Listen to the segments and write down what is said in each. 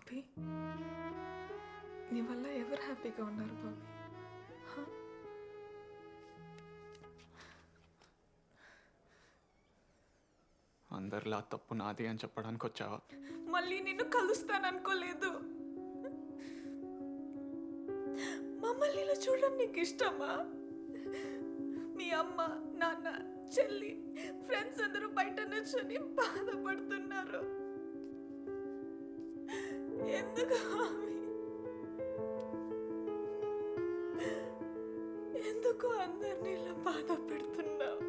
బాబీ, నీ వల్ల ఎవరు హ్యాపీగా ఉన్నారు బాబీ? అందరిలా తప్పు నాది అని చెప్పడానికి వచ్చావా? మళ్ళీ నిన్ను కలుస్తాననుకోలేదు. మమ్మల్ని ఇలా చూడడం నీకు ఇష్టమా? మీ అమ్మ, నాన్న, చెల్లి, ఫ్రెండ్స్ అందరూ బయట నుంచొని బాధపడుతున్నారు. ఎందుకు మామీ? ఎందుకు అందరినీ ఇలా బాధ పెడుతున్నావు?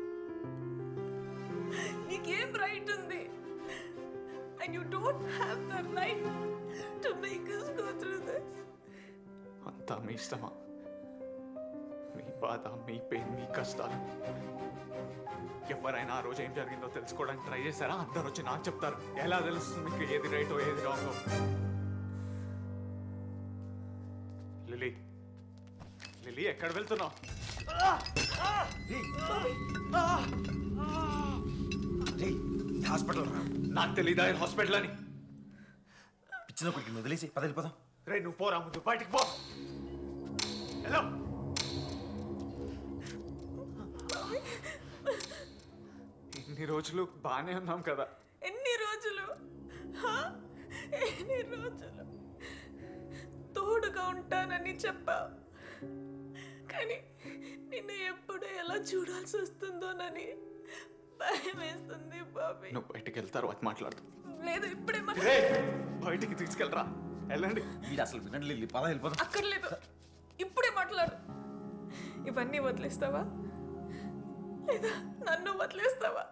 నీకేం రైట్ ఉంది? And you don't have the right to make us go through this. అంతా మీ ఇష్టమా? మీ బాధ, మీ పెయిన్, మీ కష్టాలు ఎవరైనా ఆ రోజు ఏం జరిగిందో తెలుసుకోవడానికి ట్రై చేశారా? అందరు వచ్చి నాకు చెప్తారు. ఎలా తెలుస్తుంది మీకు ఏది రైటో ఏది రాంగో? లిలీ, లిలీ ఎక్కడ వెళ్తున్నావు? హాస్పిటల్ రా. నాకు తెలీదా హాస్పిటల్ అని? పిచ్చిన కొడుకు వదిలేసి పద వెళ్ళిపోదాం. రే నువ్వు పోరా, ముందు బయటికి పో. హలో, ఇన్ని రోజులు బాగానే ఉన్నాం కదా? ఎన్ని రోజులు ఎన్ని రోజులు తోడుగా ఉంటానని చెప్పావు, కానీ నిన్ను ఎప్పుడు ఎలా చూడాల్సి వస్తుందోనని భయం వేస్తుంది బాబీ. నువ్వు బయటికి వెళ్తారు అది మాట్లాడు. లేదు, ఇప్పుడే బయటికి తీసుకెళ్ళరా. వెళ్ళండి. మీరు అసలు వినండి, పద వెళ్ళిపోదాం. అక్కర్లేదు, ఇప్పుడే మాట్లాడు. ఇవన్నీ వదిలేస్తావా లేదా నన్ను వదిలేస్తావా?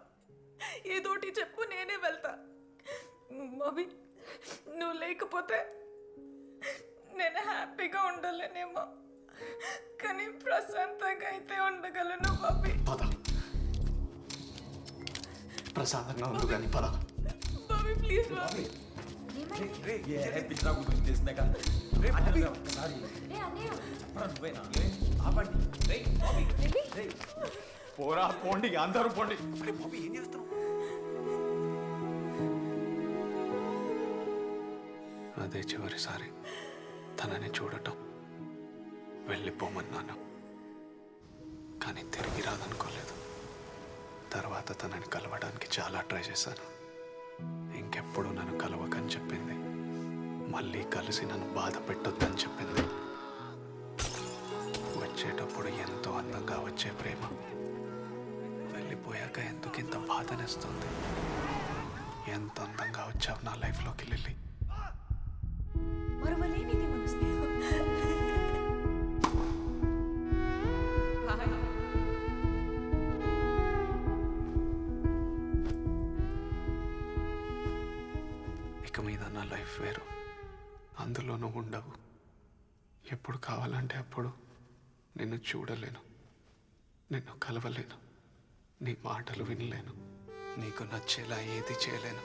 ఏదోటి చెప్పు, నేనే వెళ్తా. బాబీ, నువ్వు లేకపోతే నేను హ్యాపీగా ఉండలేనేమో, కానీ ప్రశాంతంగా అయితే ఉండగలను బాబీ. పద, ప్రశాంతంగా ఉండు కానీ పద. బాబీ ప్లీజ్ బాబీ. పిచ్చిన గురించి తెలిసిందే కదా. పోరా, పోండి, అందరూ పోండి. బాబీ ఏం చేస్తున్నావు? అదే చివరిసారి తనని చూడటం. వెళ్ళిపోమన్నాను, కానీ తిరిగి రాదనుకోలేదు. తర్వాత తనని కలవడానికి చాలా ట్రై చేశాను. ఇంకెప్పుడు నన్ను కలవకని చెప్పింది. మళ్ళీ కలిసి నన్ను బాధ పెట్టొద్దని చెప్పింది. వచ్చేటప్పుడు ఎంతో అందంగా వచ్చే ప్రేమ వెళ్ళిపోయాక ఎందుకింత బాధనేస్తుంది? ఎంత అందంగా వచ్చావు నా లైఫ్లోకి లిల్లీ. మరువలేనిది మన స్నేహం. ఇక మీద నా లైఫ్ వేరు, అందులో నువ్వు ఉండవు. ఎప్పుడు కావాలంటే అప్పుడు నిన్ను చూడలేను, నిన్ను కలవలేను, నీ మాటలు వినలేను, నీకు నచ్చేలా ఏది చేయలేను.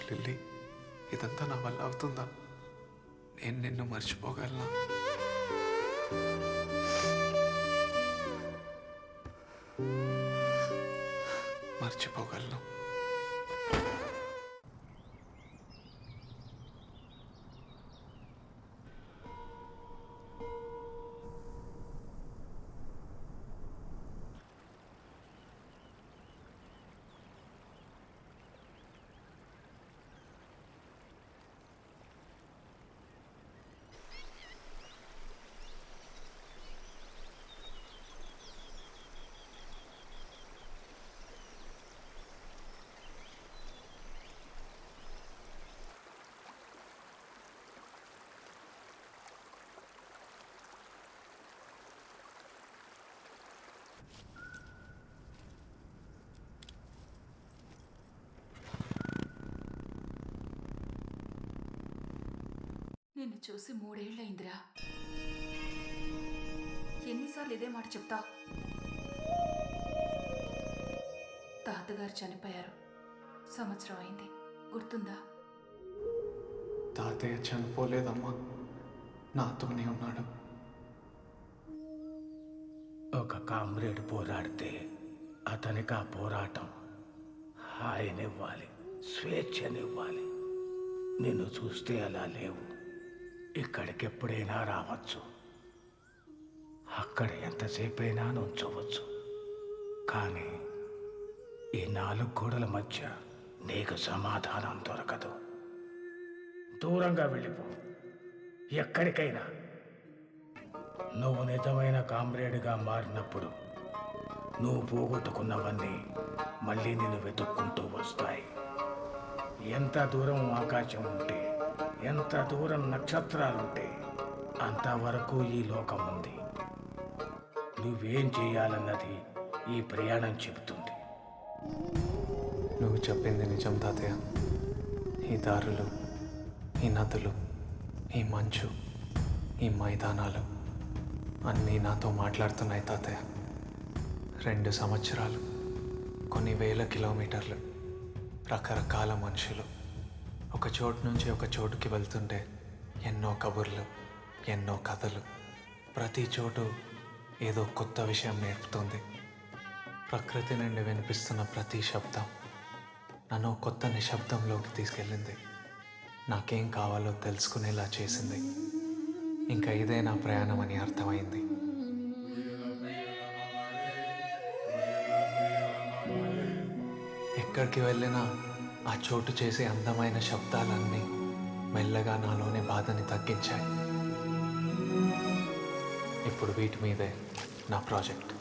లిల్లీ, ఇదంతా నా వల్ల అవుతుందా? నేను నిన్ను మర్చిపోగలనా? మర్చిపోగలను. నిన్ను చూసి 3 ఏళ్ళయిందిరా. ఎన్నిసార్లు ఇదే మాట చెప్తా? తాతగారు చనిపోయారు. సంవత్సరం అయింది. గుర్తుందా? తాతయ్య చనిపోలేదమ్మా, నాతోనే ఉన్నాడు. ఒక కామ్రేడ్ పోరాడితే అతనికి ఆ పోరాటం హాయినివ్వాలి, స్వేచ్ఛనివ్వాలి. నిన్ను చూస్తే అలా లేవు. ఇక్కడికి ఎప్పుడైనా రావచ్చు, అక్కడ ఎంతసేపైనా నుంచవచ్చు. కానీ ఈ 4 గోడల మధ్య నీకు సమాధానం దొరకదు. దూరంగా వెళ్ళిపో, ఎక్కడికైనా. నువ్వు నిజమైన కామ్రేడ్గా మారినప్పుడు నువ్వు పోగొట్టుకున్నవన్నీ మళ్ళీ నిన్ను వెతుక్కుంటూ వస్తాయి. ఎంత దూరం ఆకాశం ఉంటే, ఎంత దూరం నక్షత్రాలుంటే అంతవరకు ఈ లోకం ఉంది. నువ్వేం చేయాలన్నది ఈ ప్రయాణం చెబుతుంది. నువ్వు చెప్పింది నిజం తాతయ్య. ఈ దారులు, ఈ నదులు, ఈ మంచు, ఈ మైదానాలు అన్నీ నాతో మాట్లాడుతున్నాయి తాతయ్య. 2 సంవత్సరాలు, కొన్ని వేల కిలోమీటర్లు, రకరకాల మనుషులు, ఒక చోటు నుంచి ఒక చోటుకి వెళ్తుంటే ఎన్నో కబుర్లు, ఎన్నో కథలు. ప్రతి చోటు ఏదో కొత్త విషయం నేర్పుతుంది. ప్రకృతి నుండి వినిపిస్తున్న ప్రతి శబ్దం నన్ను కొత్త నిశ్శబ్దంలోకి తీసుకెళ్ళింది. నాకేం కావాలో తెలుసుకునేలా చేసింది. ఇంకా ఇదే నా ప్రయాణం అని అర్థమైంది. ఎక్కడికి వెళ్ళినా ఆ చోటు చేసే అందమైన శబ్దాలన్నీ మెల్లగా నాలోని బాధని తగ్గించాయి. ఇప్పుడు వీటి మీదే నా ప్రాజెక్ట్.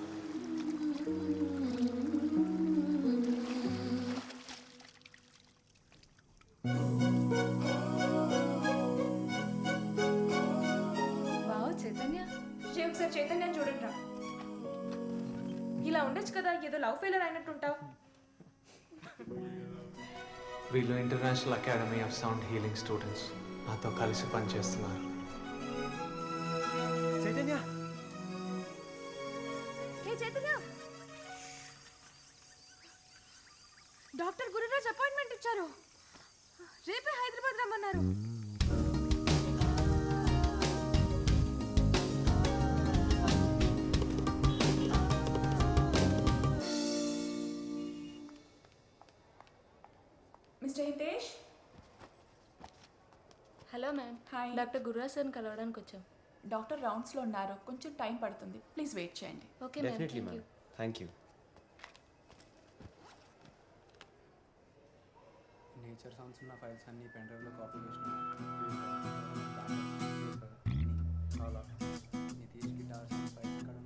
ఒకసారి చైతన్యం చూడండి. ఇలా ఉండొచ్చు కదా, ఏదో లవ్ ఫెయిలర్ అయినట్టుంటావు. వీళ్ళు international academy of sound healing students నాతో కలిసి పనిచేస్తున్నారు. చైతన్య, చైతన్య, డాక్టర్ గురురాజ్ అపాయింట్మెంట్ ఇచ్చారు. రేపే హైదరాబాద్ రమ్మన్నారు. Mister Hitesh. Hello ma'am. Hi. Doctor Gururaj సార్ని కలవడానికి వచ్చాం. డాక్టర్ రౌండ్స్లో ఉన్నారు, కొంచెం టైం పడుతుంది. ప్లీజ్ వెయిట్ చేయండి. Okay ma'am, thank you. Thank you. Nature sounds ఉన్న ఫైల్స్ అన్ని పెన్ డ్రైవ్లో కాపీ చేసిన నితీష్ గిటార్ ఫైల్స్ ఇక్కడ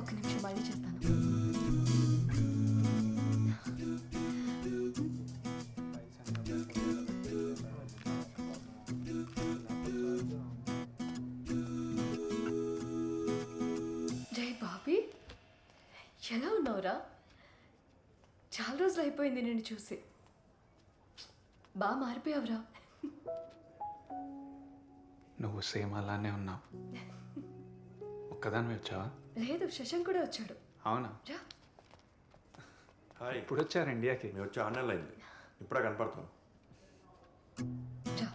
ఒక నిమిషం మళ్ళీ చేస్తాను. జై బాబీ, ఎలా ఉన్నావురా? చాలా రోజులు అయిపోయింది నిన్ను చూసి. బాగా మారిపోయావురా. నువ్వు సేమ్ అలానే ఉన్నావు. ఒక్కదాన్ని వచ్చావా? లేదు, శశాంక్ కూడా వచ్చాడు. అవునా? రా. హాయ్. ఇప్పుడు వచ్చారు ఇండియాకి? మేము వచ్చి 6 నెలలు అయింది. ఇప్పుడే కనపడుతున్నాం. రా.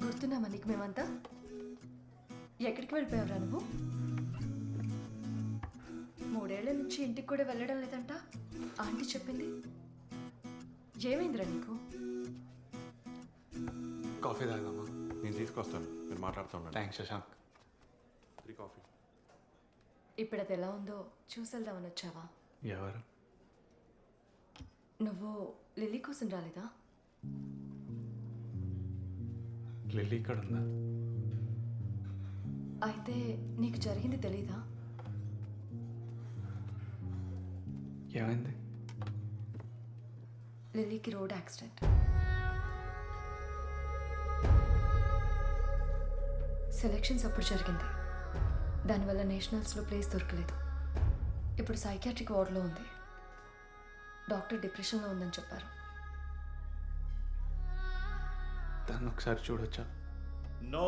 గుర్తున్నామా నీకు మేమంతా? ఎక్కడికి వెళ్ళిపోయావురా నువ్వు? 3 ఏళ్ల నుంచి ఇంటికి కూడా వెళ్ళడం లేదంట ఆంటీ చెప్పింది. ఏమైందిరా నీకు? కాఫీ తాగదామా? నేను తీసుకొస్తాను, మీరు మాట్లాడుతున్నాను. థ్యాంక్స్ శశాంక్. 3 కాఫీ. ఇప్పుడు అది ఎలా ఉందో చూసెళ్దామని వచ్చావా? ఎవరు? నువ్వు లిల్లీ కోసం రాలేదా? లిల్లీ ఇక్కడ ఉందా? అయితే నీకు జరిగింది తెలీదా? ఏమైంది? లిల్లీకి రోడ్ యాక్సిడెంట్. సెలెక్షన్స్ అప్పుడు జరిగింది. దానివల్ల నేషనల్స్లో ప్లేస్ దొరకలేదు. ఇప్పుడు సైకియాట్రిక్ వార్డులో ఉంది. డాక్టర్ డిప్రెషన్లో ఉందని చెప్పారు. దాన్ని ఒకసారి చూడొచ్చా? నో